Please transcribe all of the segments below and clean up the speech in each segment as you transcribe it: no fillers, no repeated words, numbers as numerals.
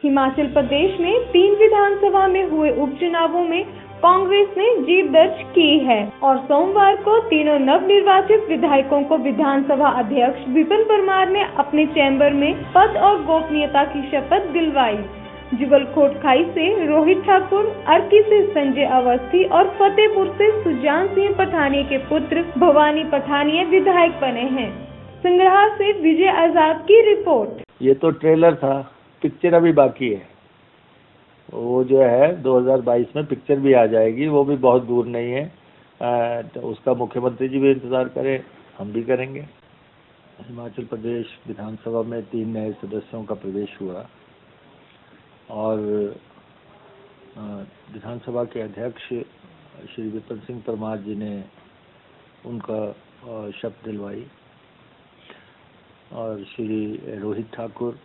हिमाचल प्रदेश में 3 विधानसभा में हुए उपचुनावों में कांग्रेस ने जीत दर्ज की है और सोमवार को तीनों नवनिर्वाचित विधायकों को विधानसभा अध्यक्ष विपिन परमार ने अपने चैम्बर में पद और गोपनीयता की शपथ दिलवाई। जुगल कोटखाई से रोहित ठाकुर, अर्की से संजय अवस्थी और फतेहपुर से सुजान सिंह पठानिया के पुत्र भवानी पठानिया विधायक बने हैं। संग्रह से विजय आजाद की रिपोर्ट। ये तो ट्रेलर था, पिक्चर अभी बाकी है। वो जो है 2022 में पिक्चर भी आ जाएगी, वो भी बहुत दूर नहीं है। तो उसका मुख्यमंत्री जी भी इंतज़ार करें, हम भी करेंगे। हिमाचल प्रदेश विधानसभा में 3 नए सदस्यों का प्रवेश हुआ और विधानसभा के अध्यक्ष श्री विपिन सिंह परमार जी ने उनका शपथ दिलवाई और श्री रोहित ठाकुर,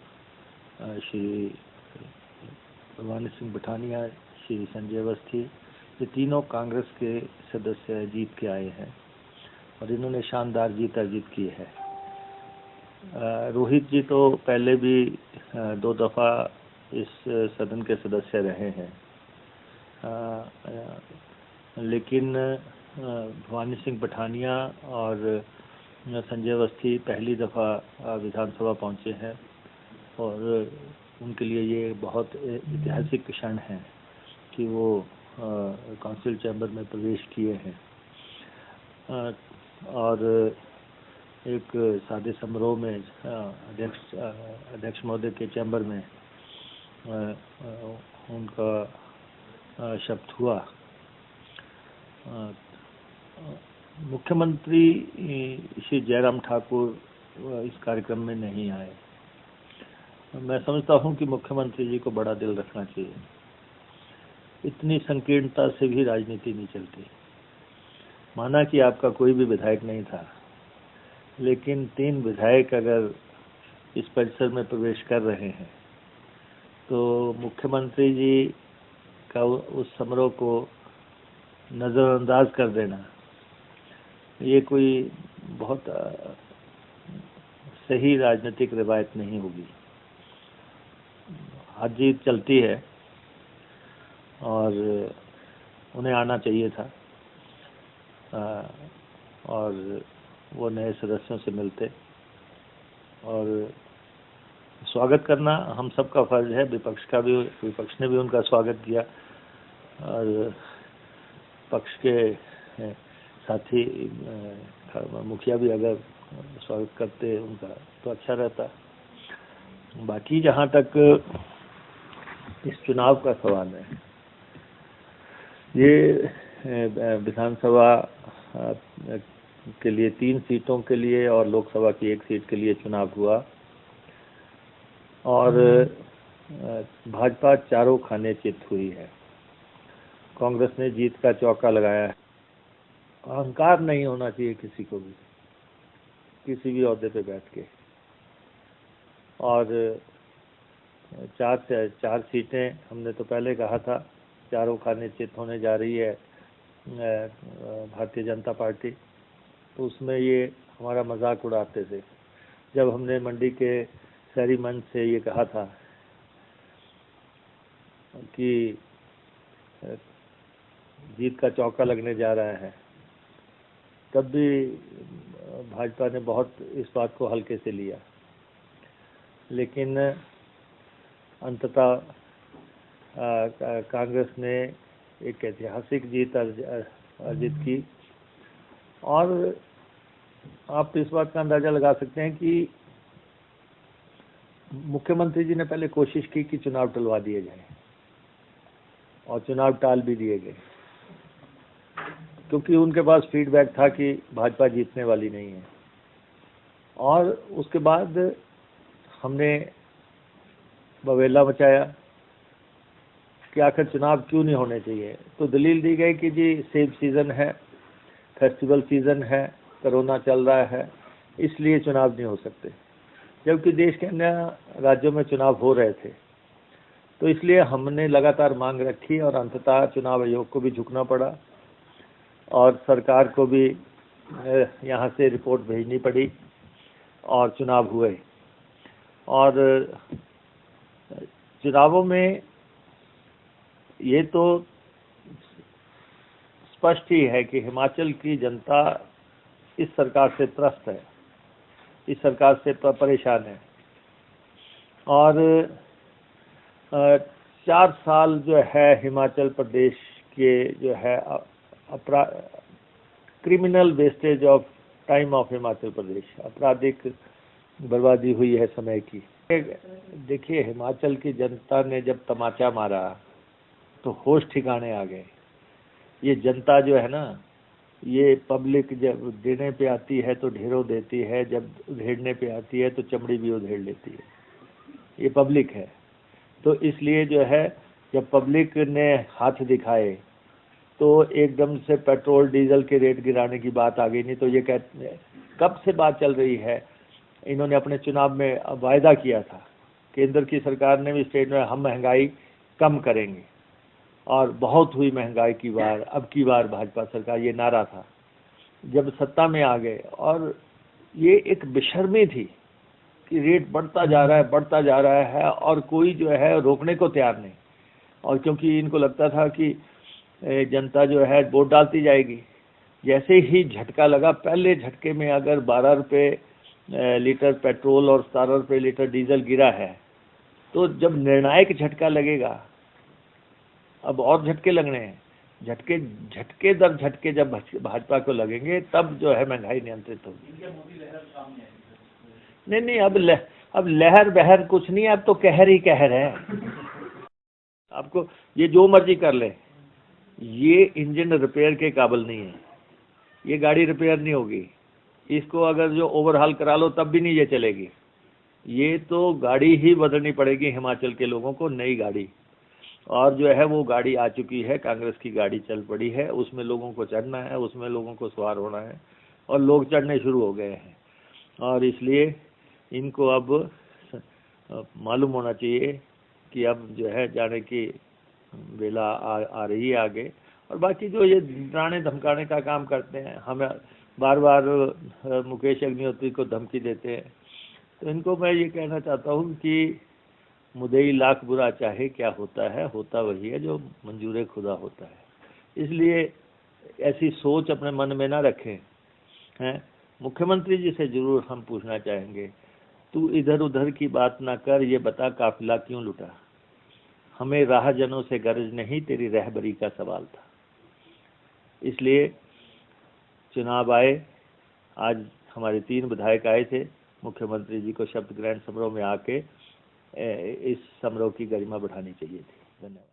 श्री भवानी सिंह पठानिया, श्री संजय अवस्थी, ये तीनों कांग्रेस के सदस्य जीत के आए हैं और इन्होंने शानदार जीत अर्जित की है। रोहित जी तो पहले भी 2 दफ़ा इस सदन के सदस्य रहे हैं, लेकिन भवानी सिंह पठानिया और संजय अवस्थी पहली दफ़ा विधानसभा पहुंचे हैं और उनके लिए ये बहुत ऐतिहासिक क्षण है कि वो काउंसिल चैम्बर में प्रवेश किए हैं और एक सादे समारोह में अध्यक्ष महोदय के चैम्बर में उनका शपथ हुआ। मुख्यमंत्री श्री जयराम ठाकुर इस कार्यक्रम में नहीं आए। मैं समझता हूं कि मुख्यमंत्री जी को बड़ा दिल रखना चाहिए। इतनी संकीर्णता से भी राजनीति नहीं चलती। माना कि आपका कोई भी विधायक नहीं था, लेकिन 3 विधायक अगर इस परिसर में प्रवेश कर रहे हैं तो मुख्यमंत्री जी का उस समारोह को नज़रअंदाज कर देना, ये कोई बहुत सही राजनीतिक रिवायत नहीं होगी। हार जीत चलती है और उन्हें आना चाहिए था और वो नए सदस्यों से मिलते और स्वागत करना हम सबका फर्ज है। विपक्ष ने भी उनका स्वागत किया और पक्ष के साथी मुखिया भी अगर स्वागत करते उनका तो अच्छा रहता। बाकी जहाँ तक इस चुनाव का सवाल है, ये विधानसभा के लिए 3 सीटों के लिए और लोकसभा की 1 सीट के लिए चुनाव हुआ और भाजपा चारों खाने चित हुई है। कांग्रेस ने जीत का चौका लगाया है। अहंकार नहीं होना चाहिए किसी को भी, किसी भी ओहदे पे बैठ के। और 4 सीटें हमने तो पहले कहा था, चारों खाने चित होने जा रही है भारतीय जनता पार्टी। तो उसमें ये हमारा मजाक उड़ाते थे जब हमने मंडी के शहरी मंच से ये कहा था कि जीत का चौका लगने जा रहा है। तब भी भाजपा ने बहुत इस बात को हल्के से लिया, लेकिन अंततः कांग्रेस ने एक ऐतिहासिक जीत अर्जित की और आप इस बात का अंदाजा लगा सकते हैं कि मुख्यमंत्री जी ने पहले कोशिश की कि चुनाव टलवा दिए जाए और चुनाव टाल भी दिए गए, क्योंकि उनके पास फीडबैक था कि भाजपा जीतने वाली नहीं है। और उसके बाद हमने बवेला मचाया कि आखिर चुनाव क्यों नहीं होने चाहिए। तो दलील दी गई कि जी सेब सीज़न है, फेस्टिवल सीज़न है, कोरोना चल रहा है, इसलिए चुनाव नहीं हो सकते। जबकि देश के अन्य राज्यों में चुनाव हो रहे थे। तो इसलिए हमने लगातार मांग रखी और अंततः चुनाव आयोग को भी झुकना पड़ा और सरकार को भी यहाँ से रिपोर्ट भेजनी पड़ी और चुनाव हुए। और चुनावों में ये तो स्पष्ट ही है कि हिमाचल की जनता इस सरकार से त्रस्त है, इस सरकार से परेशान है। और 4 साल जो है हिमाचल प्रदेश के जो है criminal wastage of time of Himachal Pradesh, आपराधिक बर्बादी हुई है समय की। देखिए, हिमाचल की जनता ने जब तमाचा मारा तो होश ठिकाने आ गए। ये जनता जो है ना, ये पब्लिक जब देने पे आती है तो ढेरों देती है, जब उधेड़ने पे आती है तो चमड़ी भी उधेड़ लेती है। ये पब्लिक है। तो इसलिए जो है, जब पब्लिक ने हाथ दिखाए तो एकदम से पेट्रोल डीजल के रेट गिराने की बात आ गई। नहीं तो ये कहते कब से बात चल रही है, इन्होंने अपने चुनाव में वायदा किया था, केंद्र की सरकार ने भी स्टेट में हम महंगाई कम करेंगे, और बहुत हुई महंगाई की बार। अब की बार भाजपा सरकार, ये नारा था। जब सत्ता में आ गए और ये एक बेशर्मी थी कि रेट बढ़ता जा रहा है और कोई जो है रोकने को तैयार नहीं। और क्योंकि इनको लगता था कि जनता जो है वोट डालती जाएगी। जैसे ही झटका लगा, पहले झटके में अगर 12 रुपये लीटर पेट्रोल और 17 रुपये लीटर डीजल गिरा है, तो जब निर्णायक झटका लगेगा, अब और झटके लगने हैं। झटके दर झटके जब भाजपा को लगेंगे, तब जो है महंगाई नियंत्रित होगी। नहीं, अब लहर बहर कुछ नहीं, अब तो कहर ही कहर है। आपको ये जो मर्जी कर ले, ये इंजन रिपेयर के काबिल नहीं है। ये गाड़ी रिपेयर नहीं होगी। इसको अगर जो ओवरहाल करा लो तब भी नहीं ये चलेगी। ये तो गाड़ी ही बदलनी पड़ेगी हिमाचल के लोगों को, नई गाड़ी। और जो है वो गाड़ी आ चुकी है, कांग्रेस की गाड़ी चल पड़ी है, उसमें लोगों को चढ़ना है, उसमें लोगों को सवार होना है, और लोग चढ़ने शुरू हो गए हैं। और इसलिए इनको अब मालूम होना चाहिए कि अब जो है जाने की वेला आ रही है आगे। और बाकी जो ये डराने धमकाने का काम करते हैं, हमें बार बार मुकेश अग्निहोत्री को धमकी देते हैं, तो इनको मैं ये कहना चाहता हूँ कि मुद्दई लाख बुरा चाहे, क्या होता है, होता वही है जो मंजूर खुदा होता है। इसलिए ऐसी सोच अपने मन में ना रखें। हैं, मुख्यमंत्री जी से जरूर हम पूछना चाहेंगे, तू इधर उधर की बात ना कर, ये बता काफिला क्यों लुटा। हमें राहजनों से गरज नहीं, तेरी रहबरी का सवाल था। इसलिए चुनाव आए, आज हमारे 3 विधायक आए थे, मुख्यमंत्री जी को शपथ ग्रहण समारोह में आके इस समारोह की गरिमा बढ़ानी चाहिए थी। धन्यवाद।